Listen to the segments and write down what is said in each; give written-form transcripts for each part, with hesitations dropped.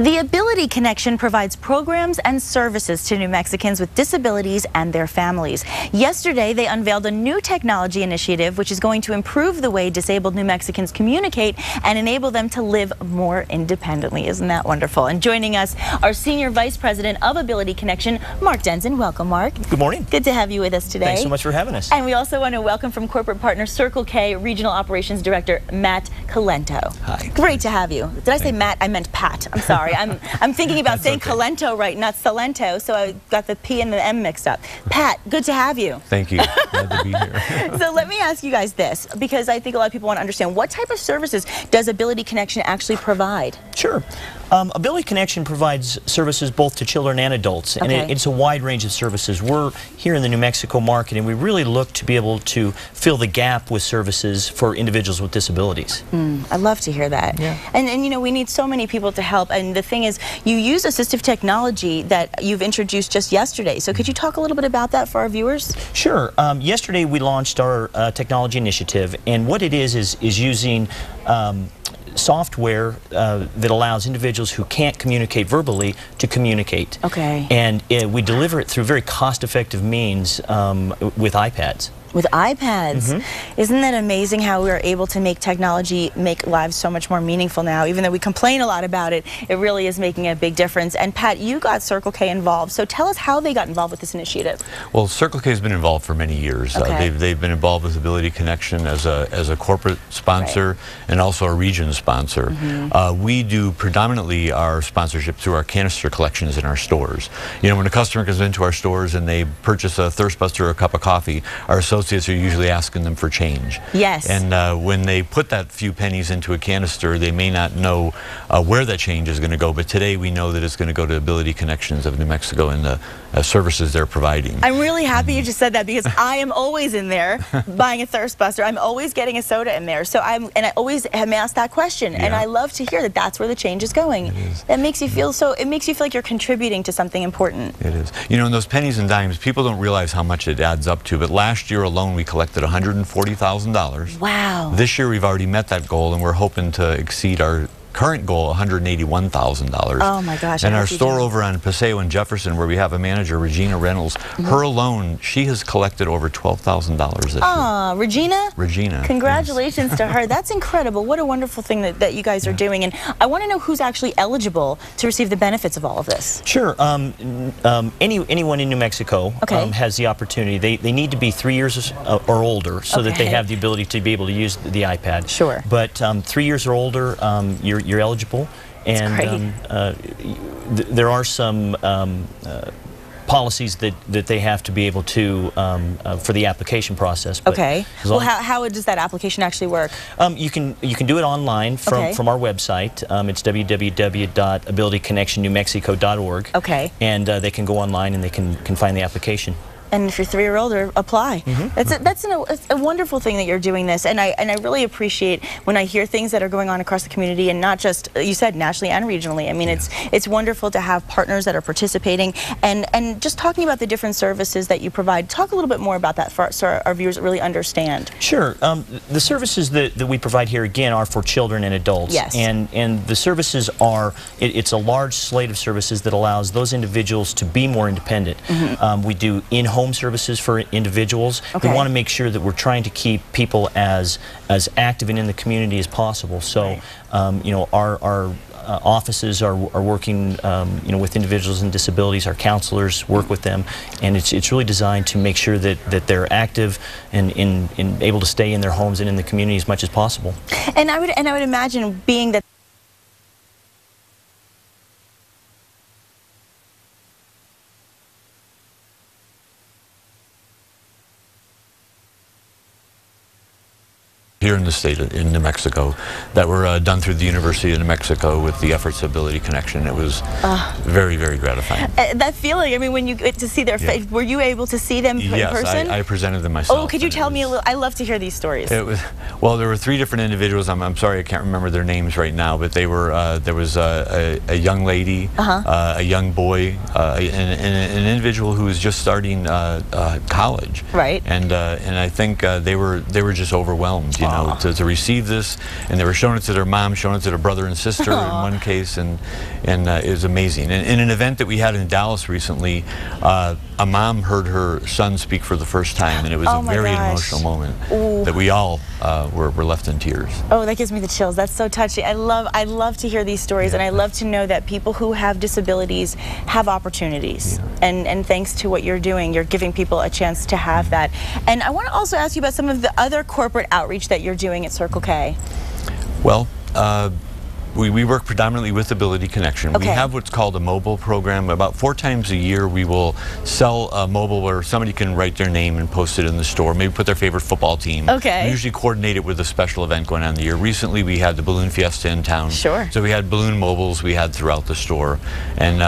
The Ability Connection provides programs and services to New Mexicans with disabilities and their families. Yesterday, they unveiled a new technology initiative which is going to improve the way disabled New Mexicans communicate and enable them to live more independently. Isn't that wonderful? And joining us, our Senior Vice President of Ability Connection, Mark Denzin. Welcome, Mark. Good morning. Good to have you with us today. Thanks so much for having us. And we also want to welcome from corporate partner Circle K Regional Operations Director Pat Calento. Hi. Great to have you. Did I say Matt? I meant Pat. I'm sorry. I'm thinking about saying okay. Calento right, not Salento, so I got the P and the M mixed up. Pat, good to have you. Thank you. Glad to be here. So let me ask you guys this, because I think a lot of people want to understand, what type of services does Ability Connection actually provide? Sure. Ability Connection provides services both to children and adults, and it's a wide range of services. We're here in the New Mexico market, and we really look to be able to fill the gap with services for individuals with disabilities. I love to hear that. Yeah. And you know, we need so many people to help, and the thing is, you use assistive technology that you've introduced just yesterday. So could you talk a little bit about that for our viewers? Sure. Yesterday we launched our technology initiative, and what it is using software that allows individuals who can't communicate verbally to communicate. Okay. And we deliver it through very cost-effective means with iPads. With iPads. Isn't that amazing how we are able to make technology make lives so much more meaningful now? Even though we complain a lot about it, it really is making a big difference. And Pat, you got Circle K involved, so tell us how they got involved with this initiative. Well, Circle K has been involved for many years. Okay. They've been involved with Ability Connection as a corporate sponsor and also a region sponsor. We do predominantly our sponsorship through our canister collections in our stores. You know, when a customer comes into our stores and they purchase a Thirst Buster or a cup of coffee, our associates are usually asking them for change. Yes. And when they put that few pennies into a canister, they may not know where that change is going to go, but today we know that it's going to go to Ability Connections of New Mexico and the services they're providing. I'm really happy you just said that, because I am always in there buying a Thirst Buster. I'm always getting a soda in there. So I always am asked that question, and I love to hear that that's where the change is going. It is. That makes you feel so, it makes you feel like you're contributing to something important. It is. You know, in those pennies and dimes, people don't realize how much it adds up to, but last year alone we collected $140,000. Wow. This year we've already met that goal, and we're hoping to exceed our current goal, $181,000. Oh my gosh. And our store over on Paseo and Jefferson, where we have a manager, Regina Reynolds, her alone, she has collected over $12,000 this year. Regina? Regina. Congratulations to her. That's incredible. What a wonderful thing that you guys are doing. And I want to know who's actually eligible to receive the benefits of all of this. Sure. Anyone in New Mexico has the opportunity. They need to be 3 years or older so that they have the ability to be able to use the iPad. Sure. But 3 years or older, you're eligible, and there are some policies that they have to be able to for the application process. But well, how does that application actually work? You can do it online from our website. It's www.abilityconnectionnewmexico.org. And they can go online and they can find the application. And if you're 3 or older, apply. That's a wonderful thing that you're doing this, and I really appreciate when I hear things that are going on across the community, and not just, you said, nationally and regionally. I mean, it's wonderful to have partners that are participating, and just talking about the different services that you provide. Talk a little bit more about that so our viewers really understand. Sure. The services that we provide here, again, are for children and adults. Yes. And the services are, it's a large slate of services that allows those individuals to be more independent. We do in-home services for individuals. We want to make sure that we're trying to keep people as active and in the community as possible. So, you know, our offices are working, you know, with individuals and disabilities. Our counselors work with them, and it's really designed to make sure that they're active and able to stay in their homes and in the community as much as possible. And I would imagine, being that here in the state in New Mexico that were done through the University of New Mexico with the efforts of Ability Connection. It was very, very gratifying. That feeling, I mean, when you get to see their face, were you able to see them in person? Yes, I presented them myself. Oh, could you tell me a little? I love to hear these stories. It was, well, there were 3 different individuals. I'm sorry I can't remember their names right now, but they were, there was a young lady, a young boy, an individual who was just starting college. Right. And I think they were just overwhelmed, you know. now to receive this, and they were showing it to their mom, showing it to their brother and sister in one case, and it was amazing. And in an event that we had in Dallas recently, a mom heard her son speak for the first time, and it was a very emotional moment that we all were left in tears. Oh, that gives me the chills. That's so touching. I love to hear these stories, and I love to know that people who have disabilities have opportunities. And thanks to what you're doing, you're giving people a chance to have that. And I want to also ask you about some of the other corporate outreach that you're doing at Circle K. Well, we work predominantly with Ability Connection. We have what's called a mobile program. About 4 times a year we will sell a mobile where somebody can write their name and post it in the store, maybe put their favorite football team. We usually coordinate it with a special event going on in the year. Recently we had the Balloon Fiesta in town. So we had balloon mobiles we had throughout the store. And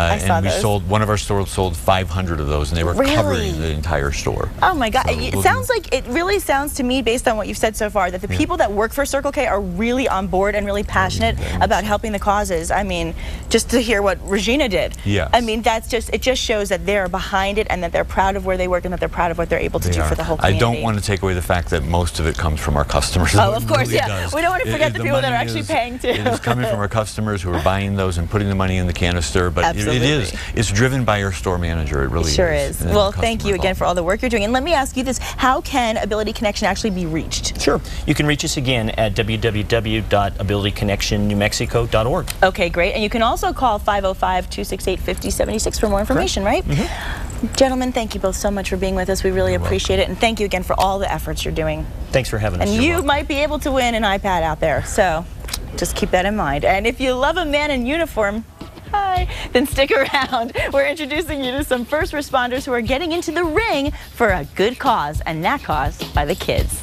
we sold, one of our stores sold 500 of those, and they were covering the entire store. Oh my God. So it sounds like, it really sounds to me, based on what you've said so far, that the people that work for Circle K are really on board and really passionate about helping the causes. I mean, just to hear what Regina did. I mean, it just shows that they're behind it, and that they're proud of where they work, and that they're proud of what they're able to do for the whole community. I don't want to take away the fact that most of it comes from our customers. Oh, of course, we don't want to forget the people that are actually paying too. It is coming from our customers who are buying those and putting the money in the canister, but it's driven by our store manager. It really is. Well, thank you again for all the work you're doing. And let me ask you this, how can Ability Connection actually be reached? Sure. You can reach us again at www.abilityconnectionnewmexico.org. Okay, great. And you can also call 505-268-5076 for more information, right? Gentlemen, thank you both so much for being with us. We really appreciate it. And thank you again for all the efforts you're doing. Thanks for having us. And you might be able to win an iPad out there. So just keep that in mind. And if you love a man in uniform, then stick around. We're introducing you to some first responders who are getting into the ring for a good cause, and that cause by the kids.